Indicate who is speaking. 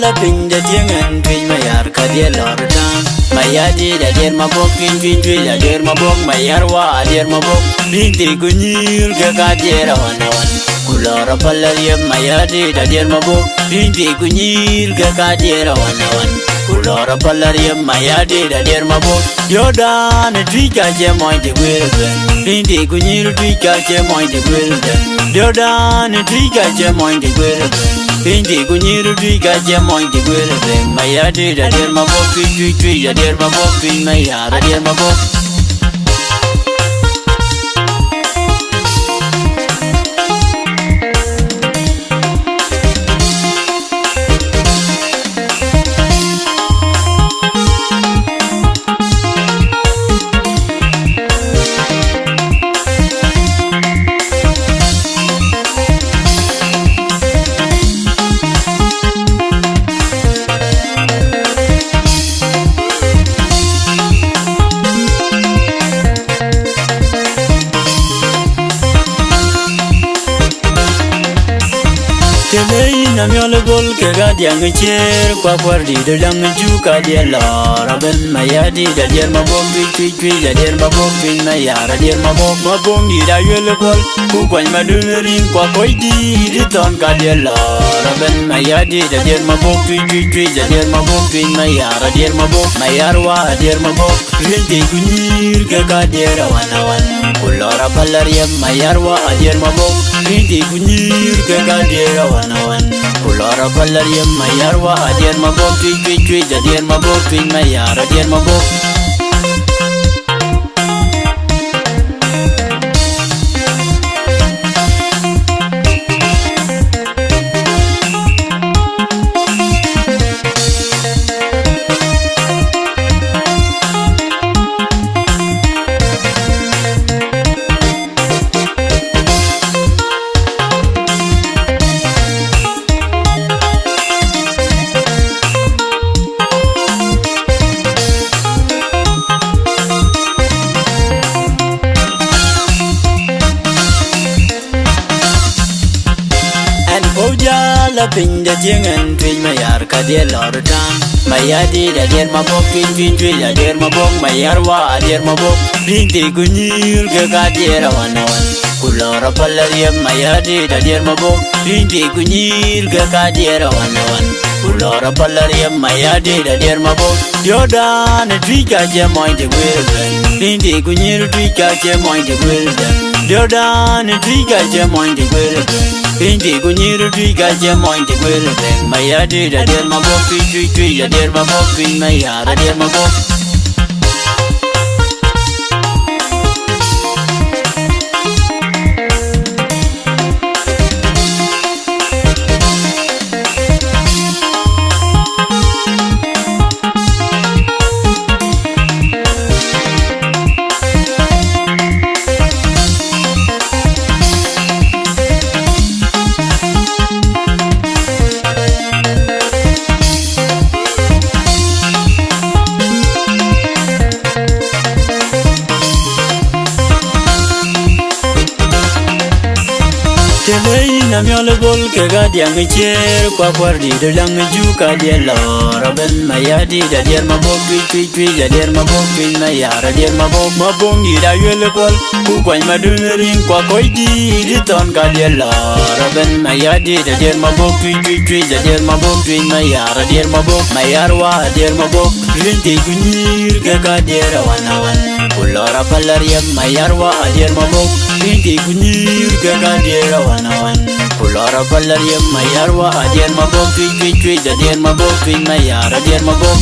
Speaker 1: la pinda tiangan pin mayar kadia lordan mayadi da der mabok pin pin da der mabok mayar wa der mabok binti kunyir ke kadera wanawan kulora palaria mayadi da der mabok binti kunyir ke kadera wanawan kulora palaria mayadi da der mabok yodan twika je moy de wirben binti kunyir twika je moy de wirben yodan twika je moy de wirben Binti kunyiru twika je moy de wirben mayadi da der mabok twi da der mabok twi mayara der mabok Kelei na miole bol ke gadiang cher kwa kwardi de dang ju ka dia la raben mayadi da der mabok twi da der mabok pin mayara der mabok ni da yele bol ku kwan madunerin kwa koidi di ton ka dia la raben mayadi da der mabok twi da der mabok pin mayara der mabok mayarwa der mabok rinde kunir ke ka der wanawan kulora palaria mayarwa der mabok rinde kunir ke ka der wanawan kulora palaria mayarwa der mabok twi da der mabok pin mayara der mabok la pinda tiangan pin mayar kadia lordan mayadi da der mabok pin da der mabok mayar wa der mabok binti kunyir ke kadera wanawan kulora palaria mayadi da der mabok binti kunyir ke kadera wanawan kulora palaria mayadi da der mabok yodan twika je moy de wirben binti kunyir twika je moy de wirben yodan twika je moy de wirben Binti kunyiru twika je moy de wirben mayadi da der mabok twi da der mabok pin mayara der mabok Kelei na miole bol ke gadiang cher kwa kwardi de dang ju ka dia la raben mayadi da der mabok twi da der mabok pin mayara der mabok ni da yele bol ku kwan madunerin kwa koidi di ton ka dia la raben mayadi da der mabok twi da der mabok pin mayara der mabok mayarwa der mabok rinde kunyir ke ka der wanawan kulora palaria mayarwa der mabok rinde kunyir ke ka der wanawan kulora palaria mayarwa der mabok twi da der mabok pin mayara der mabok